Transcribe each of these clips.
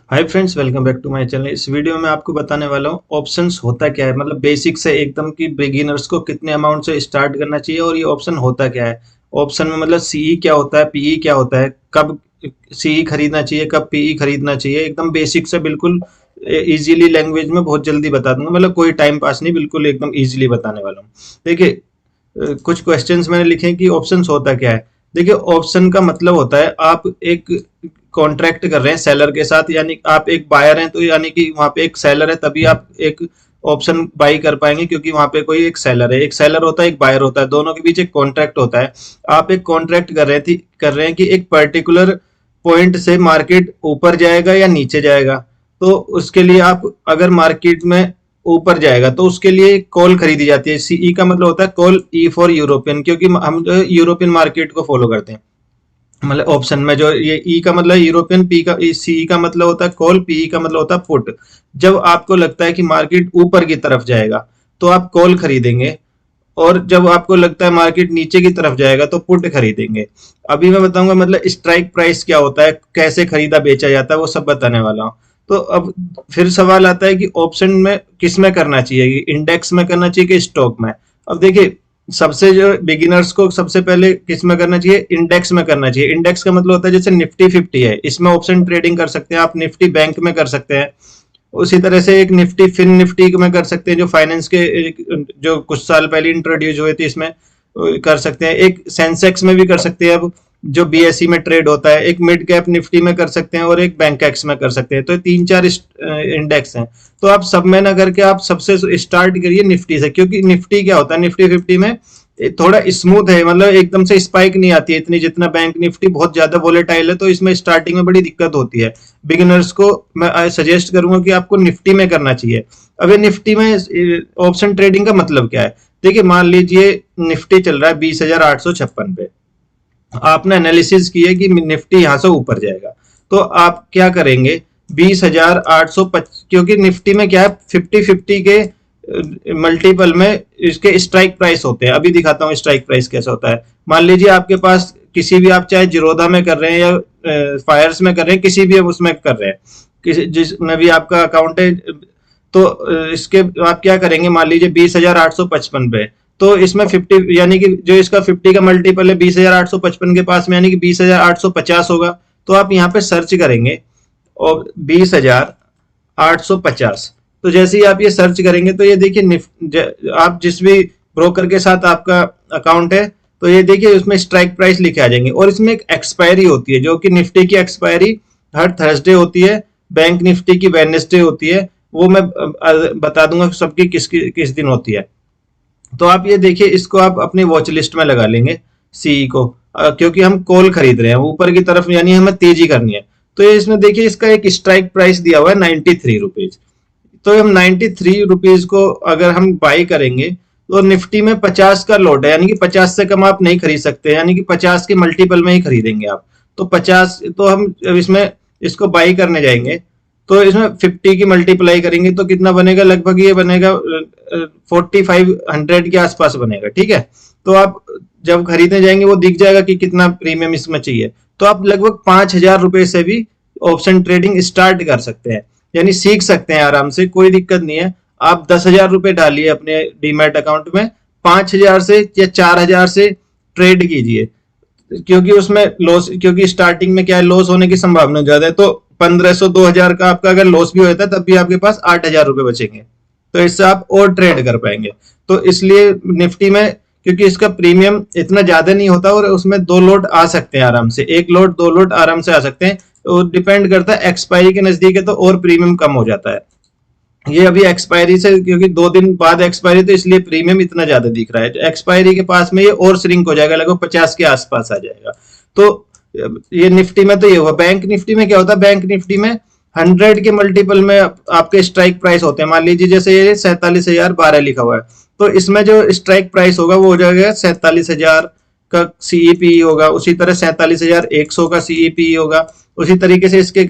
Hi friends, welcome back to my channel. इस video में आपको बताने वाला हूँ ऑप्शंस होता क्या है। मतलब बेसिक से एकदम कि बिगिनर्स को कितने अमाउंट से स्टार्ट करना चाहिए और ये ऑप्शन होता क्या है। ऑप्शन में मतलब सीई क्या होता है, पीई क्या होता है, कब सीई खरीदना चाहिए, कब पीई खरीदना चाहिए। एकदम बेसिक से बिल्कुल इजीली लैंग्वेज में बहुत जल्दी बता दूंगा। मतलब कोई टाइम पास नहीं, बिल्कुल एकदम इजीली बताने वाला हूँ। देखिए, कुछ क्वेश्चंस मैंने लिखे हैं कि ऑप्शंस होता क्या है। देखिए, ऑप्शन का मतलब होता है आप एक कॉन्ट्रैक्ट कर रहे हैं सेलर के साथ, यानी आप एक बायर हैं तो यानी कि वहां पे एक सेलर है, तभी आप एक ऑप्शन बाई कर पाएंगे, क्योंकि वहां पे कोई एक सेलर है। एक सेलर होता है, एक बायर होता है, दोनों के बीच एक कॉन्ट्रैक्ट होता है। आप एक कॉन्ट्रैक्ट कर रहे हैं कि एक पर्टिकुलर पॉइंट से मार्केट ऊपर जाएगा या नीचे जाएगा। तो उसके लिए आप अगर मार्केट में ऊपर जाएगा तो उसके लिए कॉल खरीदी जाती है। सीई का मतलब होता है कॉल, ई फॉर यूरोपियन, क्योंकि हम यूरोपियन मार्केट को फॉलो करते हैं। मतलब ऑप्शन में जो ये ई का मतलब यूरोपियन, पी का सी का मतलब होता है कॉल, पी का मतलब होता है पुट। जब आपको लगता है कि मार्केट ऊपर की तरफ जाएगा तो आप कॉल खरीदेंगे, और जब आपको लगता है मार्केट नीचे की तरफ जाएगा तो पुट खरीदेंगे। अभी मैं बताऊंगा मतलब स्ट्राइक प्राइस क्या होता है, कैसे खरीदा बेचा जाता है, वो सब बताने वाला हूँ। तो अब फिर सवाल आता है कि ऑप्शन में किस में करना चाहिए, इंडेक्स में करना चाहिए कि स्टॉक में। अब देखिए, सबसे जो बिगिनर्स को सबसे पहले किस में करना चाहिए, इंडेक्स में करना चाहिए। इंडेक्स का मतलब होता है जैसे निफ्टी 50 है, इसमें ऑप्शन ट्रेडिंग कर सकते हैं आप, निफ्टी बैंक में कर सकते हैं। उसी तरह से एक निफ्टी फिन निफ्टी में कर सकते हैं, जो फाइनेंस के जो कुछ साल पहले इंट्रोड्यूस हुए थे, इसमें कर सकते हैं। एक सेंसेक्स में भी कर सकते हैं, अब जो बीएसई में ट्रेड होता है। एक मिड कैप निफ्टी में कर सकते हैं और एक बैंक एक्स में कर सकते हैं। तो तीन चार इंडेक्स हैं। तो आप सब में ना करके आप सबसे स्टार्ट करिए निफ्टी से, क्योंकि निफ्टी क्या होता है, निफ्टी 50 में थोड़ा स्मूथ है, मतलब एकदम से स्पाइक नहीं आती है इतनी जितना बैंक निफ्टी बहुत ज्यादा वोलेटाइल है, तो इसमें स्टार्टिंग में बड़ी दिक्कत होती है। बिगिनर्स को मैं सजेस्ट करूंगा कि आपको निफ्टी में करना चाहिए। अब ये निफ्टी में ऑप्शन ट्रेडिंग का मतलब क्या है। देखिए, मान लीजिए निफ्टी चल रहा है 20,856 पे, आपने एनालिसिस किया कि निफ्टी यहां से ऊपर जाएगा, तो आप क्या करेंगे, 20,855, क्योंकि निफ्टी में क्या है, 50-50 के मल्टीपल में इसके स्ट्राइक प्राइस होते हैं। अभी दिखाता हूँ स्ट्राइक प्राइस कैसा होता है। मान लीजिए आपके पास किसी भी, आप चाहे जीरोधा में कर रहे हैं या फायर्स में कर रहे हैं, किसी भी उसमें कर रहे हैं, किसी जिसमें भी आपका अकाउंट है, तो इसके आप क्या करेंगे, मान लीजिए 20,855 पे, तो इसमें 50 यानी कि जो इसका 50 का मल्टीपल है 20,855 के पास में, यानी कि 20,850 होगा। तो आप यहाँ पे सर्च करेंगे और 20,850, तो जैसे ही आप ये सर्च करेंगे तो ये देखिए, आप जिस भी ब्रोकर के साथ आपका अकाउंट है, तो ये देखिए उसमें स्ट्राइक प्राइस लिखे आ जाएंगे, और इसमें एक एक्सपायरी होती है, जो कि निफ्टी की एक्सपायरी हर थर्सडे होती है, बैंक निफ्टी की वेडनेसडे होती है। वो मैं बता दूंगा सबकी किस दिन होती है। तो आप ये देखिए, इसको आप अपनी वॉच लिस्ट में लगा लेंगे सीई को, क्योंकि हम कॉल खरीद रहे हैं ऊपर की तरफ, यानी हमें तेजी करनी है। तो ये इसमें देखिए, इसका एक स्ट्राइक प्राइस दिया हुआ है 93 रुपीज। तो हम 93 रुपीज को अगर हम बाई करेंगे, तो निफ्टी में 50 का लॉट है, यानी कि 50 से कम आप नहीं खरीद सकते, यानी कि 50 के मल्टीपल में ही खरीदेंगे आप। तो 50, तो हम इसमें इसको बाई करने जाएंगे, तो इसमें 50 की मल्टीप्लाई करेंगे तो कितना बनेगा, लगभग ये बनेगा 4500 के आसपास बनेगा। ठीक है, तो आप जब खरीदने जाएंगे वो दिख जाएगा कि कितना प्रीमियम इसमें चाहिए। तो आप लगभग 5,000 रुपए से भी ऑप्शन ट्रेडिंग स्टार्ट कर सकते हैं, यानी सीख सकते हैं आराम से, कोई दिक्कत नहीं है। आप 10,000 रुपए डालिए अपने डीमैट अकाउंट में, 5,000 से या 4,000 से ट्रेड कीजिए, क्योंकि उसमें लॉस, क्योंकि स्टार्टिंग में क्या है, लॉस होने की संभावना ज्यादा है। तो 1,500 2,000 का आपका अगर लॉस भी होता है, तब भी आपके पास 8,000 रुपए बचेंगे, तो इससे आप और ट्रेड कर पाएंगे। तो इसलिए निफ्टी में, क्योंकि इसका प्रीमियम इतना ज्यादा नहीं होता, और उसमें दो लोट आ सकते हैं आराम से, एक लोट दो लोट आराम से आ सकते हैं। तो डिपेंड करता है, एक्सपायरी के नजदीक है तो और प्रीमियम कम हो जाता है। ये अभी एक्सपायरी से, क्योंकि 2 दिन बाद एक्सपायरी, तो इसलिए प्रीमियम इतना ज्यादा दिख रहा है। एक्सपायरी के पास में ये और श्रिंक हो जाएगा, लगभग 50 के आसपास आ जाएगा। तो ये निफ्टी में तो ये हुआ। बैंक निफ्टी में क्या होता है, बैंक निफ्टी में 100 के मल्टीपल में आपके स्ट्राइक प्राइस होते हैं। मान लीजिए जैसे ये 47,012 लिखा हुआ है, तो इसमें जो स्ट्राइक प्राइस होगा वो हो जाएगा 47,000 का सीईपी होगा, उसी तरह 47,100 का सीईपी होगा, उसी तरीके से इसके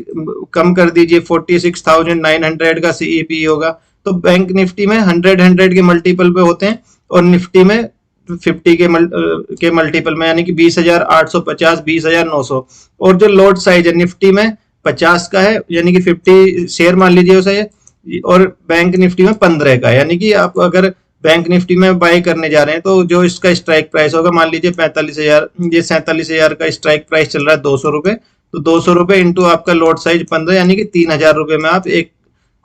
कम कर दीजिए 46,900 का सीईपी होगा। तो बैंक निफ्टी में 100 के मल्टीपल पे होते हैं, और निफ्टी में 50 के मल्टीपल में, यानी कि 20,850, 20,900। और जो लॉट साइज है निफ्टी में 50 का है, यानी कि 50 शेयर मान लीजिए उसे, और बैंक निफ्टी में 15 का है। यानी कि आप अगर बैंक निफ्टी में बाय करने जा रहे हैं तो जो इसका स्ट्राइक प्राइस होगा, मान लीजिए 45,000, ये 47,000 का स्ट्राइक प्राइस चल रहा है 200 रुपए, तो 200 रुपए इंटू आपका लॉट साइज 15, यानी कि 3,000 रुपए में आप एक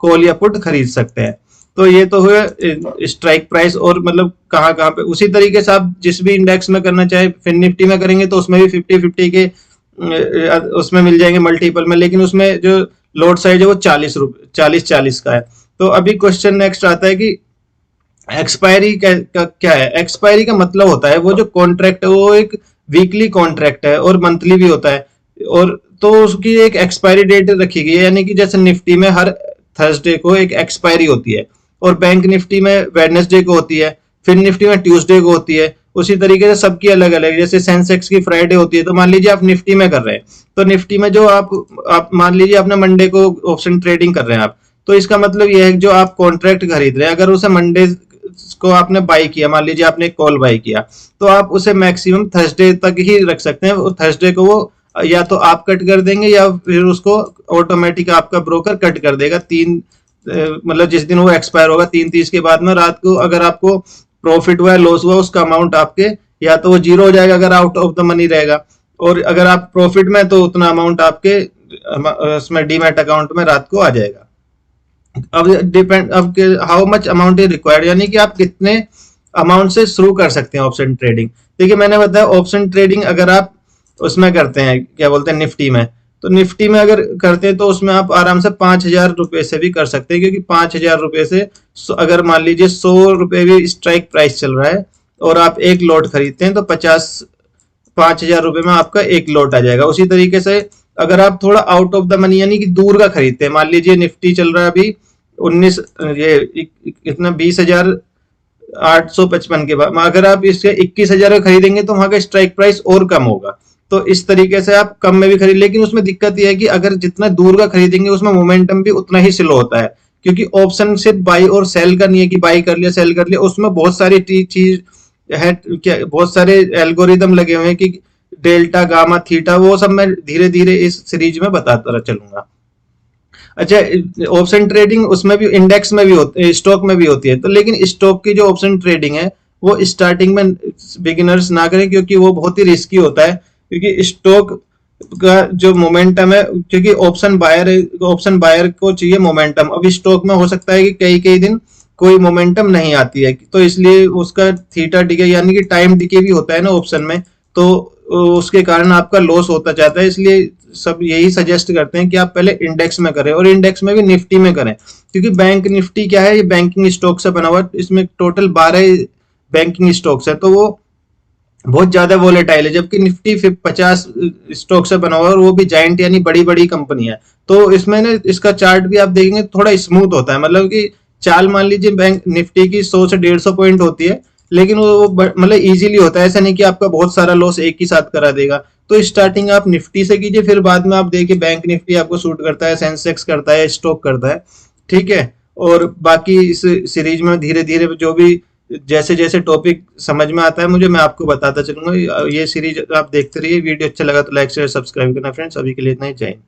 कॉल या पुट खरीद सकते हैं। तो ये तो हुए स्ट्राइक प्राइस। और मतलब कहाँ कहाँ पे उसी तरीके से आप जिस भी इंडेक्स में करना चाहे, फिर निफ्टी में करेंगे तो उसमें भी 50-50 के उसमें मिल जाएंगे मल्टीपल में, लेकिन उसमें जो लोड साइज है वो 40 का है। तो अभी क्वेश्चन नेक्स्ट आता है कि एक्सपायरी का क्या है। एक्सपायरी का मतलब होता है वो जो कॉन्ट्रैक्ट है वो एक वीकली कॉन्ट्रैक्ट है और मंथली भी होता है, और तो उसकी एक एक्सपायरी डेट रखी गई है। यानी कि जैसे निफ्टी में हर थर्सडे को एक एक्सपायरी होती है, और बैंक निफ्टी में वेडनेसडे को होती है, फिर निफ्टी में ट्यूसडे को होती है। उसी तरीके से सबकी अलग अलग, जैसे सेंसेक्स की फ्राइडे होती है। तो मान लीजिए आप निफ्टी में कर रहे हैं, तो निफ्टी में जो आप मान लीजिए आपने मंडे को ऑप्शन ट्रेडिंग कर रहे हैं आप, तो इसका मतलब यह है कि जो आप कॉन्ट्रैक्ट खरीद रहे हैं, अगर उसे मंडे को आपने बाई किया, मान लीजिए आपने एक कॉल बाई किया, तो आप उसे मैक्सिमम थर्सडे तक ही रख सकते हैं। और थर्सडे को वो या तो आप कट कर देंगे या फिर उसको ऑटोमेटिक आपका ब्रोकर कट कर देगा। मतलब जिस दिन वो एक्सपायर होगा 3:30 के बाद में रात को, अगर आपको प्रॉफिट हुआ है लॉस हुआ, उसका अमाउंट आपके या तो वो जीरो हो जाएगा अगर आउट ऑफ द मनी रहेगा, और अगर आप प्रॉफिट में तो उतना अमाउंट आपके उसमें डीमैट अकाउंट में रात को आ जाएगा। अब डिपेंड अब how much amount is required, यानी कि आप कितने अमाउंट से शुरू कर सकते हैं ऑप्शन ट्रेडिंग। देखिए मैंने बताया ऑप्शन ट्रेडिंग अगर आप उसमें करते हैं, क्या बोलते हैं, निफ्टी में, तो निफ्टी में अगर करते हैं तो उसमें आप आराम से 5,000 रुपए से भी कर सकते हैं, क्योंकि 5,000 रुपए से अगर मान लीजिए 100 रुपए भी स्ट्राइक प्राइस चल रहा है और आप एक लॉट खरीदते हैं तो 5,000 रुपए में आपका एक लॉट आ जाएगा। उसी तरीके से अगर आप थोड़ा आउट ऑफ द मनी यानी कि दूर का खरीदते हैं, मान लीजिए निफ्टी चल रहा है अभी 19 ये इतना 20,855 के बाद, अगर आप इसके 21,000 का खरीदेंगे तो वहां का स्ट्राइक प्राइस और कम होगा। तो इस तरीके से आप कम में भी खरीद, लेकिन उसमें दिक्कत यह है कि अगर जितना दूर का खरीदेंगे उसमें मोमेंटम भी उतना ही स्लो होता है, क्योंकि ऑप्शन सिर्फ बाई और सेल का नहीं है कि बाई कर लिया सेल कर लिया, उसमें बहुत सारी चीज है, क्या बहुत सारे एल्गोरिदम लगे हुए हैं कि डेल्टा गामा थीटा, वो सब मैं धीरे धीरे इस सीरीज में बताता चलूंगा। अच्छा, ऑप्शन ट्रेडिंग उसमें भी इंडेक्स में भी होती है, स्टॉक में भी होती है। तो लेकिन स्टॉक की जो ऑप्शन ट्रेडिंग है वो स्टार्टिंग में बिगिनर्स ना करें, क्योंकि वो बहुत ही रिस्की होता है। क्योंकि स्टॉक का जो मोमेंटम है, क्योंकि ऑप्शन बायर को चाहिए मोमेंटम। अभी स्टॉक में हो सकता है कि कई कई दिन कोई मोमेंटम नहीं आती है, तो इसलिए उसका थीटा डिके यानी कि टाइम डिके भी होता है ना ऑप्शन में, तो उसके कारण आपका लॉस होता जाता है। इसलिए सब यही सजेस्ट करते हैं कि आप पहले इंडेक्स में करें, और इंडेक्स में भी निफ्टी में करें, क्योंकि बैंक निफ्टी क्या है, ये बैंकिंग स्टॉक से बना हुआ, इसमें टोटल 12 बैंकिंग स्टॉक्स है, तो वो बहुत ज्यादा वोलेटाइल है। जबकि निफ्टी 50 स्टॉक से बना हुआ है और वो भी जाइंट यानी बड़ी बड़ी कंपनी है। तो इसमें ना इसका चार्ट भी आप देखेंगे थोड़ा स्मूथ होता है, मतलब कि चाल मान लीजिए बैंक निफ्टी की 100 से 150 पॉइंट होती है, लेकिन वो मतलब इजीली होता है, ऐसा नहीं कि आपका बहुत सारा लॉस एक ही साथ करा देगा। तो स्टार्टिंग आप निफ्टी से कीजिए, फिर बाद में आप देखिए बैंक निफ्टी आपको सूट करता है, सेंसेक्स करता है, स्टॉक करता है, ठीक है। और बाकी इस सीरीज में धीरे धीरे जो भी जैसे जैसे टॉपिक समझ में आता है मुझे, मैं आपको बताता चलूंगा। ये सीरीज आप देखते रहिए। वीडियो अच्छा लगा तो लाइक शेयर सब्सक्राइब करना फ्रेंड्स। अभी के लिए इतना ही, जय हिंद।